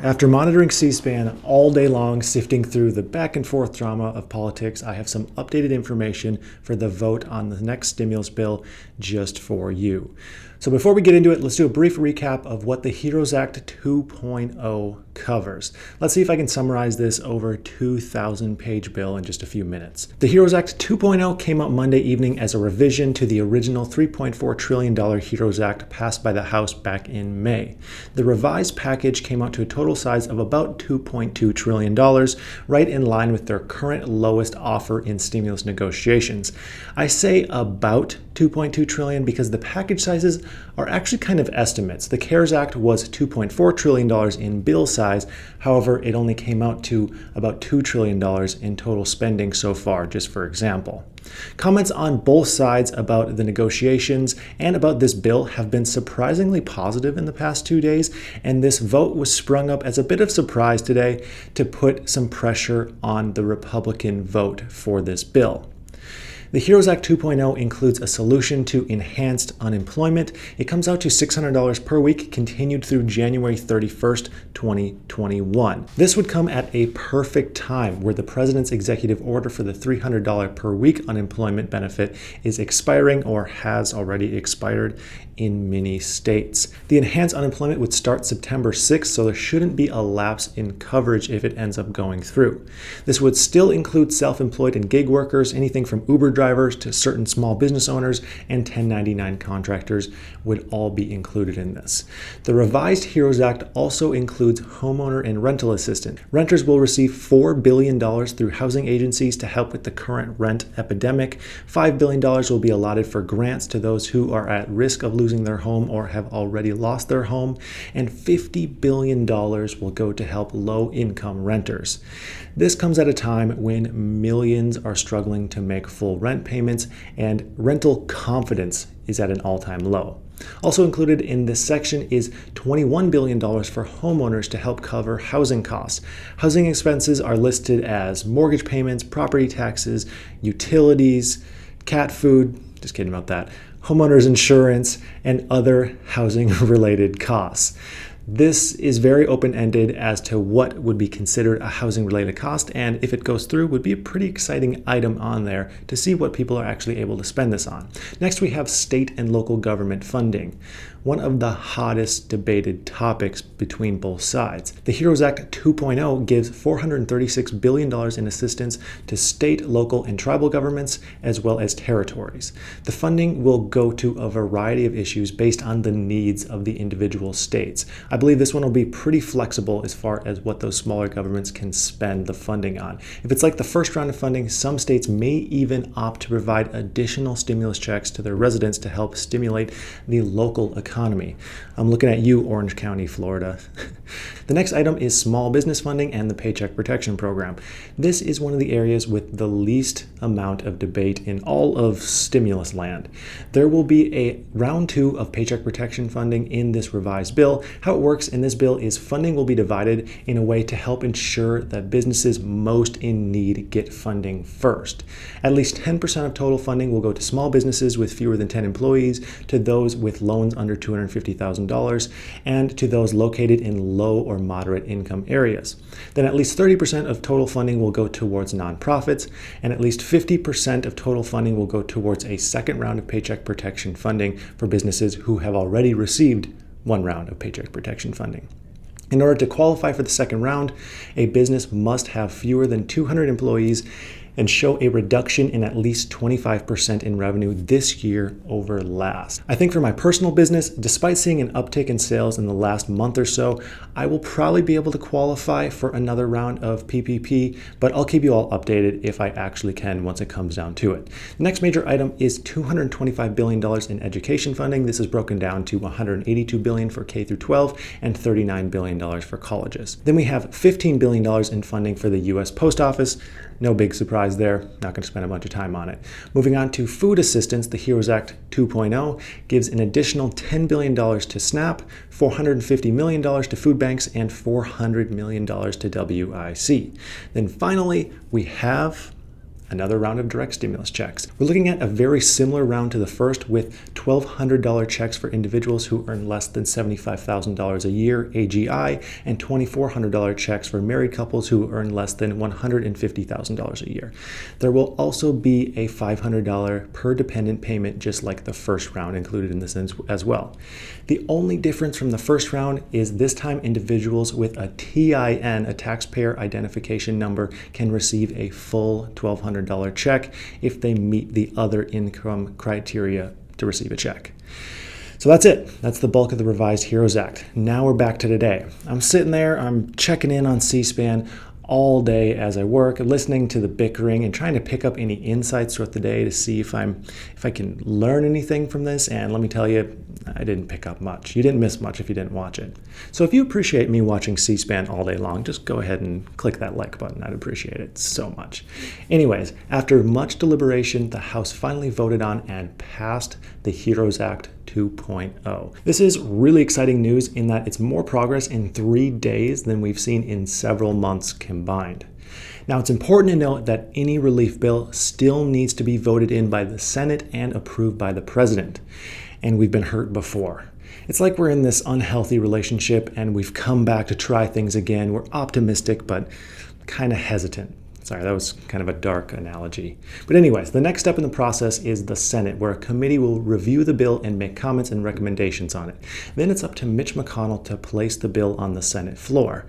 After monitoring C-SPAN all day long, sifting through the back and forth drama of politics, I have some updated information for the vote on the next stimulus bill just for you. So before we get into it, let's do a brief recap of what the HEROES Act 2.0 covers. Let's see if I can summarize this over a 2,000-page bill in just a few minutes. The HEROES Act 2.0 came out Monday evening as a revision to the original $3.4 trillion HEROES Act passed by the House back in May. The revised package came out to a total size of about $2.2 trillion, right in line with their current lowest offer in stimulus negotiations. I say about $2.2 trillion because the package sizes are actually kind of estimates. The CARES Act was $2.4 trillion in bill size. However, it only came out to about $2 trillion in total spending so far, just for example. Comments on both sides about the negotiations and about this bill have been surprisingly positive in the past 2 days, and this vote was sprung up as a bit of surprise today to put some pressure on the Republican vote for this bill. The HEROES Act 2.0 includes a solution to enhanced unemployment. It comes out to $600 per week, continued through January 31st, 2021. This would come at a perfect time where the president's executive order for the $300 per week unemployment benefit is expiring or has already expired in many states. The enhanced unemployment would start September 6th, so there shouldn't be a lapse in coverage if it ends up going through. This would still include self-employed and gig workers, anything from Uber drivers to certain small business owners, and 1099 contractors would all be included in this. The revised HEROES Act also includes homeowner and rental assistance. Renters will receive $4 billion through housing agencies to help with the current rent epidemic. $5 billion will be allotted for grants to those who are at risk of losing their home or have already lost their home, and $50 billion will go to help low-income renters. This comes at a time when millions are struggling to make full rent payments and rental confidence is at an all-time low. Also included in this section is $21 billion for homeowners to help cover housing costs. Housing expenses are listed as mortgage payments, property taxes, utilities, cat food, just kidding about that, homeowners insurance, and other housing-related costs. This is very open-ended as to what would be considered a housing-related cost, and if it goes through, would be a pretty exciting item on there to see what people are actually able to spend this on. Next, we have state and local government funding, one of the hottest debated topics between both sides. The HEROES Act 2.0 gives $436 billion in assistance to state, local, and tribal governments, as well as territories. The funding will go to a variety of issues based on the needs of the individual states. I believe this one will be pretty flexible as far as what those smaller governments can spend the funding on. If it's like the first round of funding, some states may even opt to provide additional stimulus checks to their residents to help stimulate the local economy. I'm looking at you, Orange County, Florida. The next item is small business funding and the Paycheck Protection Program. This is one of the areas with the least amount of debate in all of stimulus land. There will be a round 2 of Paycheck Protection funding in this revised bill. How it works in this bill is funding will be divided in a way to help ensure that businesses most in need get funding first. At least 10% of total funding will go to small businesses with fewer than 10 employees, to those with loans under $250,000, and to those located in low or moderate income areas. Then at least 30% of total funding will go towards nonprofits, and at least 50% of total funding will go towards a second round of Paycheck Protection funding for businesses who have already received one round of Paycheck Protection funding. In order to qualify for the second round, a business must have fewer than 200 employees and show a reduction in at least 25% in revenue this year over last. I think for my personal business, despite seeing an uptick in sales in the last month or so, I will probably be able to qualify for another round of PPP, but I'll keep you all updated if I actually can once it comes down to it. The next major item is $225 billion in education funding. This is broken down to $182 billion for K through 12 and $39 billion for colleges. Then we have $15 billion in funding for the U.S. Post Office. No big surprise there, not going to spend a bunch of time on it. Moving on to food assistance, the HEROES Act 2.0 gives an additional $10 billion to SNAP, $450 million to food banks, and $400 million to WIC. Then finally, we have another round of direct stimulus checks. We're looking at a very similar round to the first, with $1,200 checks for individuals who earn less than $75,000 a year, AGI, and $2,400 checks for married couples who earn less than $150,000 a year. There will also be a $500 per dependent payment, just like the first round, included in this as well. The only difference from the first round is this time individuals with a TIN, a taxpayer identification number, can receive a full $1,200 check if they meet the other income criteria to receive a check. So that's it. That's the bulk of the revised HEROES Act. Now we're back to today. I'm sitting there, I'm checking in on C-SPAN all day as I work, listening to the bickering and trying to pick up any insights throughout the day to see if I can learn anything from this. And let me tell you, I didn't pick up much. You didn't miss much if you didn't watch it. So if you appreciate me watching C-SPAN all day long, just go ahead and click that like button. I'd appreciate it so much. Anyways, after much deliberation, the House finally voted on and passed the HEROES Act 2.0. This is really exciting news in that it's more progress in 3 days than we've seen in several months combined. Now, it's important to note that any relief bill still needs to be voted in by the Senate and approved by the President. And we've been hurt before. It's like we're in this unhealthy relationship and we've come back to try things again. We're optimistic, but kind of hesitant. Sorry, that was kind of a dark analogy. But anyways, the next step in the process is the Senate, where a committee will review the bill and make comments and recommendations on it. Then it's up to Mitch McConnell to place the bill on the Senate floor.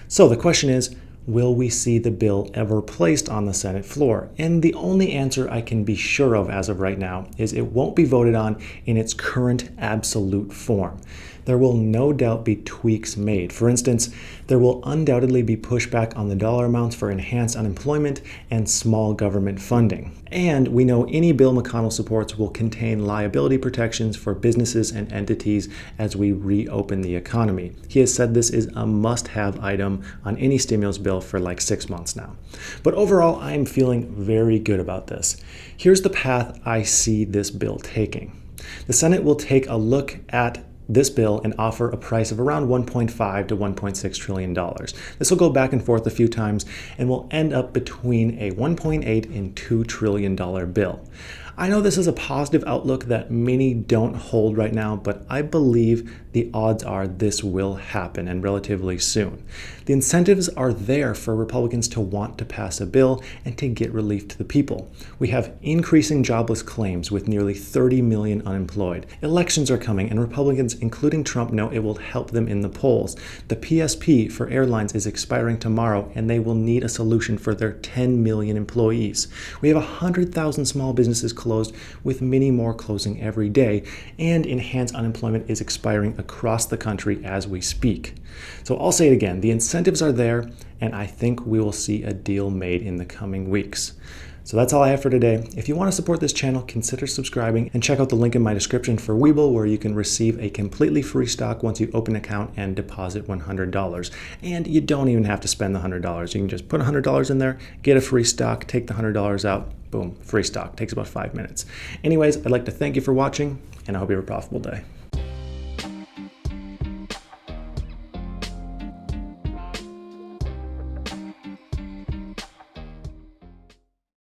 So the question is, will we see the bill ever placed on the Senate floor? And the only answer I can be sure of as of right now is it won't be voted on in its current absolute form. There will no doubt be tweaks made. For instance, there will undoubtedly be pushback on the dollar amounts for enhanced unemployment and small government funding. And we know any bill McConnell supports will contain liability protections for businesses and entities as we reopen the economy. He has said this is a must-have item on any stimulus bill for like 6 months now. But overall, I am feeling very good about this. Here's the path I see this bill taking. The Senate will take a look at this bill and offer a price of around $1.5 to $1.6 trillion. This will go back and forth a few times and will end up between a $1.8 and $2 trillion bill. I know this is a positive outlook that many don't hold right now, but I believe the odds are this will happen, and relatively soon. The incentives are there for Republicans to want to pass a bill and to get relief to the people. We have increasing jobless claims with nearly 30 million unemployed. Elections are coming, and Republicans, including Trump, know it will help them in the polls. The PSP for airlines is expiring tomorrow, and they will need a solution for their 10 million employees. We have 100,000 small businesses closed, with many more closing every day, and enhanced unemployment is expiring across the country as we speak. So I'll say it again, the incentives are there, and I think we will see a deal made in the coming weeks. So that's all I have for today. If you want to support this channel, consider subscribing and check out the link in my description for Webull, where you can receive a completely free stock once you open an account and deposit $100. And you don't even have to spend the $100. You can just put $100 in there, get a free stock, take the $100 out, boom, free stock. Takes about 5 minutes. Anyways, I'd like to thank you for watching, and I hope you have a profitable day.